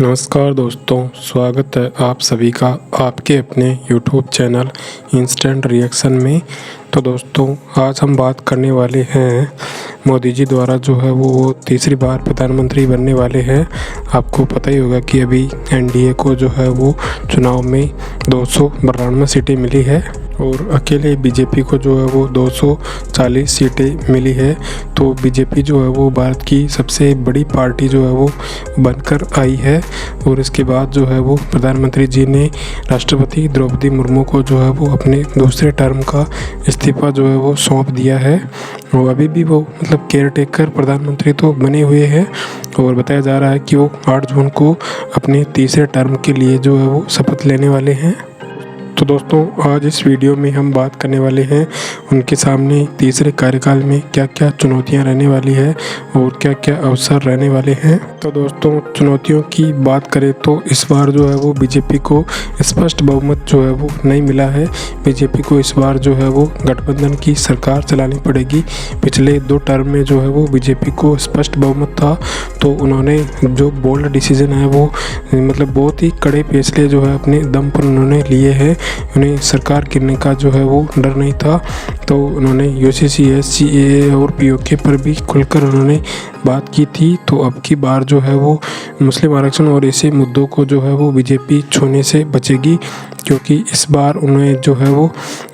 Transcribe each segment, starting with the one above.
नमस्कार दोस्तों, स्वागत है आप सभी का आपके अपने यूट्यूब चैनल इंस्टेंट रिएक्शन में। तो दोस्तों, आज हम बात करने वाले हैं मोदी जी द्वारा जो है वो तीसरी बार प्रधानमंत्री बनने वाले हैं। आपको पता ही होगा कि अभी एनडीए को जो है वो चुनाव में 292 सीटें मिली है और अकेले बीजेपी को जो है वो 240 सीटें मिली है। तो बीजेपी जो है वो भारत की सबसे बड़ी पार्टी जो है वो बनकर आई है। और इसके बाद जो है वो प्रधानमंत्री जी ने राष्ट्रपति द्रौपदी मुर्मू को जो है वो अपने दूसरे टर्म का इस्तीफा जो है वो सौंप दिया है। और अभी भी वो केयर टेकर प्रधानमंत्री तो बने हुए हैं और बताया जा रहा है कि वो 8 जून को अपने तीसरे टर्म के लिए जो है वो शपथ लेने वाले हैं। तो दोस्तों, आज इस वीडियो में हम बात करने वाले हैं उनके सामने तीसरे कार्यकाल में क्या क्या चुनौतियां रहने वाली है और क्या क्या अवसर रहने वाले हैं। तो दोस्तों, चुनौतियों की बात करें तो इस बार जो है वो बीजेपी को स्पष्ट बहुमत जो है वो नहीं मिला है। बीजेपी को इस बार जो है वो गठबंधन की सरकार चलानी पड़ेगी। पिछले 2 टर्म में जो है वो बीजेपी को स्पष्ट बहुमत था, तो उन्होंने जो बोल्ड डिसीजन है वो बहुत ही कड़े फैसले जो है अपने दम पर उन्होंने लिए हैं। उन्हें सरकार गिरने का जो है वो डर नहीं था, तो उन्होंने यूसीसी, सीएए और पीओके पर भी खुलकर उन्होंने बात की थी। तो अब की बार जो है वो मुस्लिम आरक्षण और ऐसे मुद्दों को जो है वो बीजेपी छूने से बचेगी, क्योंकि इस बार उन्हें जो है वो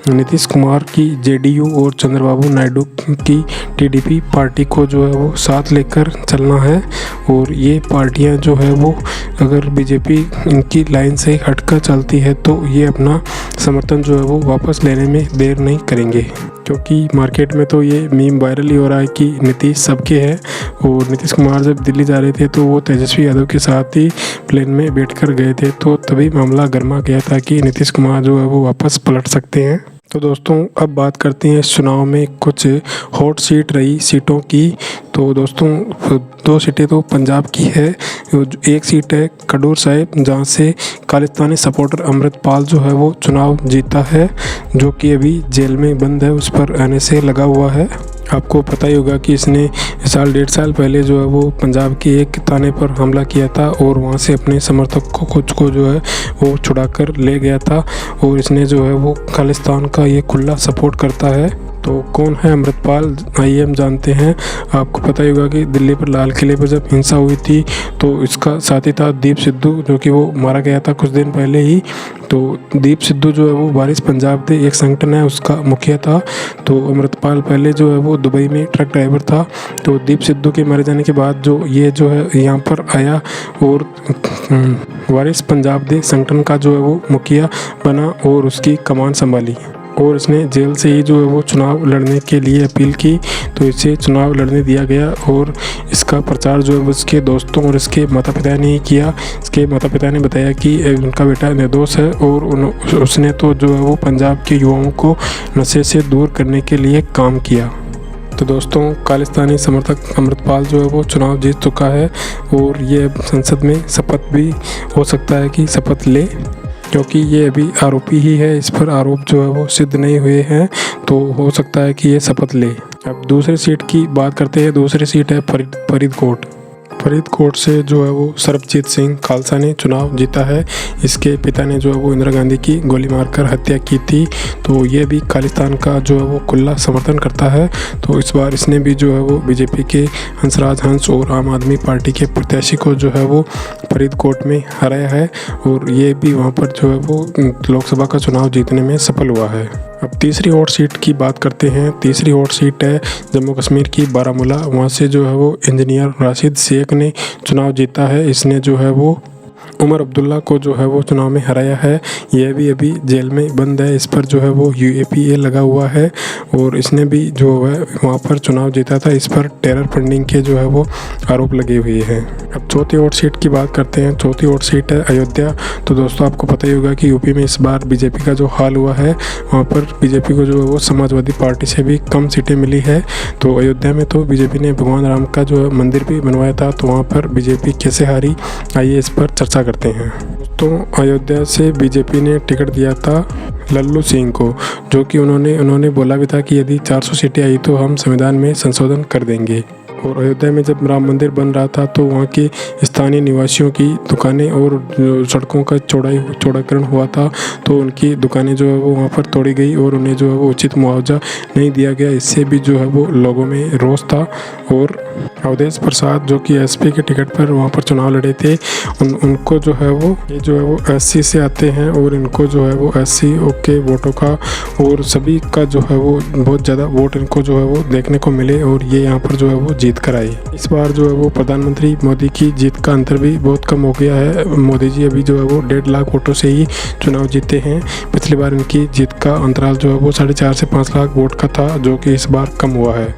नीतीश कुमार की जेडीयू और चंद्रबाबू नायडू की टीडीपी पार्टी को जो है वो साथ लेकर चलना है। और ये पार्टियां जो है वो अगर बीजेपी इनकी लाइन से हटकर चलती है तो ये अपना समर्थन जो है वो वापस लेने में देर नहीं करेंगे, क्योंकि मार्केट में तो ये मीम वायरल ही हो रहा है कि नीतीश सबके है। और नीतीश कुमार जब दिल्ली जा रहे थे तो वो तेजस्वी यादव के साथ ही प्लेन में बैठकर गए थे, तो तभी मामला गर्मा गया था कि नीतीश कुमार जो है वो वापस पलट सकते हैं। तो दोस्तों, अब बात करते हैं इस चुनाव में कुछ हॉट सीट रही सीटों की। तो दोस्तों, 2 सीटें तो पंजाब की है। एक सीट है खडूर साहिब, जहाँ से खालिस्तानी सपोर्टर अमृतपाल जो है वो चुनाव जीता है, जो कि अभी जेल में बंद है, उस पर एनएसए लगा हुआ है। आपको पता ही होगा कि इसने 1.5 साल पहले जो है वो पंजाब के एक थाने पर हमला किया था और वहाँ से अपने समर्थक को कुछ को जो है वो छुड़ा कर ले गया था। और इसने जो है वो खालिस्तान का ये खुला सपोर्ट करता है। तो कौन है अमृतपाल, आइए हम जानते हैं। आपको पता ही होगा कि दिल्ली पर लाल किले पर जब हिंसा हुई थी तो इसका साथी था दीप सिद्धू, जो कि वो मारा गया था कुछ दिन पहले ही। तो दीप सिद्धू जो है वो वारिस पंजाब दे एक संगठन है उसका मुखिया था। तो अमृतपाल पहले जो है वो दुबई में ट्रक ड्राइवर था। तो दीप सिद्धू के मारे जाने के बाद जो ये जो है यहाँ पर आया और वारिस पंजाब दे संगठन का जो है वो मुखिया बना और उसकी कमान संभाली। और इसने जेल से ही जो है वो चुनाव लड़ने के लिए अपील की, तो इसे चुनाव लड़ने दिया गया। और इसका प्रचार जो है उसके दोस्तों और इसके माता पिता ने ही किया। इसके माता पिता ने बताया कि उनका बेटा निर्दोष है और उसने तो जो है वो पंजाब के युवाओं को नशे से दूर करने के लिए काम किया। तो दोस्तों, खालिस्तानी समर्थक अमृतपाल जो है वो चुनाव जीत चुका है और ये संसद में शपथ भी हो सकता है कि शपथ ले, क्योंकि ये अभी आरोपी ही है, इस पर आरोप जो है वो सिद्ध नहीं हुए हैं, तो हो सकता है कि ये शपथ ले। अब दूसरी सीट की बात करते हैं। दूसरी सीट है फरीदकोट। फरीदकोट से जो है वो सरबजीत सिंह खालसा ने चुनाव जीता है। इसके पिता ने जो है वो इंदिरा गांधी की गोली मारकर हत्या की थी, तो ये भी खालिस्तान का जो है वो खुला समर्थन करता है। तो इस बार इसने भी जो है वो बीजेपी के हंसराज हंस और आम आदमी पार्टी के प्रत्याशी को जो है वो फरीदकोट में हराया है और ये भी वहाँ पर जो है वो लोकसभा का चुनाव जीतने में सफल हुआ है। अब तीसरी हॉट सीट की बात करते हैं। तीसरी हॉट सीट है जम्मू कश्मीर की बारामूला। वहाँ से जो है वो इंजीनियर राशिद शेख ने चुनाव जीता है। इसने जो है वो उमर अब्दुल्ला को जो है वो चुनाव में हराया है। यह भी अभी जेल में बंद है, इस पर जो है वो यूएपीए लगा हुआ है और इसने भी जो है वहाँ पर चुनाव जीता था। इस पर टेरर फंडिंग के जो है वो आरोप लगे हुए हैं। अब चौथी हॉट सीट की बात करते हैं। चौथी हॉट सीट है अयोध्या। तो दोस्तों, आपको पता ही होगा कि यूपी में इस बार बीजेपी का जो हाल हुआ है, वहाँ पर बीजेपी को जो है वो समाजवादी पार्टी से भी कम सीटें मिली है। तो अयोध्या में तो बीजेपी ने भगवान राम का जो है मंदिर भी बनवाया था, तो वहाँ पर बीजेपी कैसे हारी, आइए इस पर चर्चा करते हैं। तो अयोध्या से बीजेपी ने टिकट दिया था लल्लू सिंह को, जो कि उन्होंने बोला भी था कि यदि 400 सीटें आई तो हम संविधान में संशोधन कर देंगे। और अयोध्या में जब राम मंदिर बन रहा था तो वहाँ के स्थानीय निवासियों की दुकानें और सड़कों का चौड़ाकरण हुआ था, तो उनकी दुकानें जो है वो वहाँ पर तोड़ी गई और उन्हें जो है वो उचित मुआवजा नहीं दिया गया। इससे भी जो है वो लोगों में रोष था। और अवधेश प्रसाद जो कि एसपी के टिकट पर वहाँ पर चुनाव लड़े थे, उनको जो है वो एससी से आते हैं और इनको जो है वो एससी के वोटों का और सभी का जो है वो बहुत ज़्यादा वोट इनको जो है वो देखने को मिले और ये यहाँ पर जो है वो जीत कर आए। इस बार जो है वो प्रधानमंत्री मोदी की जीत का अंतर भी बहुत कम हो गया है। मोदी जी अभी जो है वो 1.5 लाख वोटों से ही चुनाव जीते हैं। पिछली बार इनकी जीत का अंतराल जो है वो 4.5 से 5 लाख वोट का था, जो कि इस बार कम हुआ है।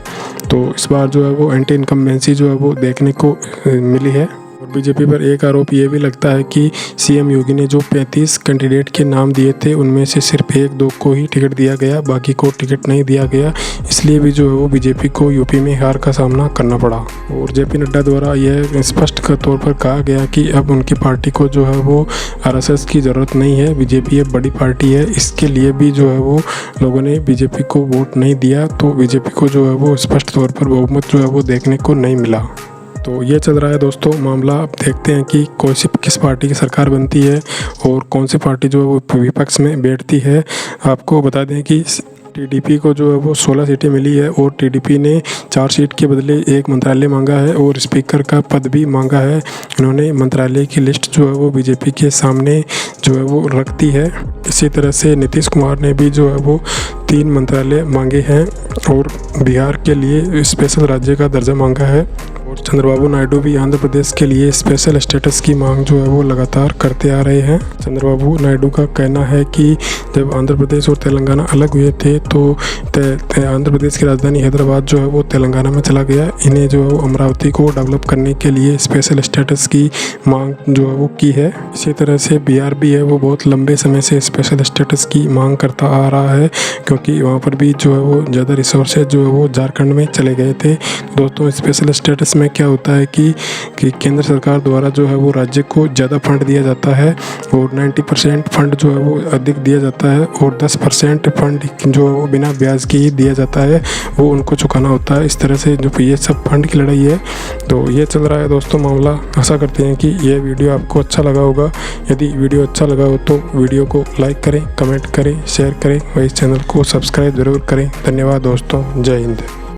तो इस बार जो है वो एंटी इनकम्बेंसी जो है वो देखने को मिली है। और बीजेपी पर एक आरोप ये भी लगता है कि सीएम योगी ने जो 35 कैंडिडेट के नाम दिए थे उनमें से सिर्फ 1-2 को ही टिकट दिया गया, बाकी को टिकट नहीं दिया गया। इसलिए भी जो है वो बीजेपी को यूपी में हार का सामना करना पड़ा। और जेपी नड्डा द्वारा यह स्पष्ट तौर पर कहा गया कि अब उनकी पार्टी को जो है वो आरएसएस की ज़रूरत नहीं है, बीजेपी एक बड़ी पार्टी है। इसके लिए भी जो है वो लोगों ने बीजेपी को वोट नहीं दिया, तो बीजेपी को जो है वो स्पष्ट तौर पर बहुमत जो है वो देखने को नहीं मिला। तो ये चल रहा है दोस्तों मामला। अब देखते हैं कि किस पार्टी की सरकार बनती है और कौन सी पार्टी जो है वो विपक्ष में बैठती है। आपको बता दें कि टीडीपी को जो है वो 16 सीटें मिली है और टीडीपी ने 4 सीट के बदले 1 मंत्रालय मांगा है और स्पीकर का पद भी मांगा है। इन्होंने मंत्रालय की लिस्ट जो है वो बीजेपी के सामने जो है वो रखती है। इसी तरह से नीतीश कुमार ने भी जो है वो 3 मंत्रालय मांगे हैं और बिहार के लिए स्पेशल राज्य का दर्जा मांगा है। और चंद्रबाबू नायडू भी आंध्र प्रदेश के लिए स्पेशल स्टेटस की मांग जो है वो लगातार करते आ रहे हैं। चंद्रबाबू नायडू का कहना है कि जब आंध्र प्रदेश और तेलंगाना अलग हुए थे तो आंध्र प्रदेश की राजधानी हैदराबाद जो है वो तेलंगाना में चला गया। इन्हें जो है वो अमरावती को डेवलप करने के लिए स्पेशल स्टेटस की मांग जो है वो की है। इसी तरह से बिहार भी है वो बहुत लंबे समय से स्पेशल स्टेटस की मांग करता आ रहा है, क्योंकि वहाँ पर भी जो है वो ज़्यादा रिसोर्सेज जो है वो झारखंड में चले गए थे। दोस्तों स्पेशल स्टेटस में क्या होता है कि केंद्र सरकार द्वारा जो है वो राज्य को ज़्यादा फंड दिया जाता है और 90% फंड जो है वो अधिक दिया जाता है और 10% फंड जो है वो बिना ब्याज के ही दिया जाता है, वो उनको चुकाना होता है। इस तरह से जो ये सब फंड की लड़ाई है। तो ये चल रहा है दोस्तों मामला। आशा करते हैं कि ये वीडियो आपको अच्छा लगा होगा। यदि वीडियो अच्छा लगा हो तो वीडियो को लाइक करें, कमेंट करें, शेयर करें और इस चैनल को सब्सक्राइब ज़रूर करें। धन्यवाद दोस्तों। जय हिंद।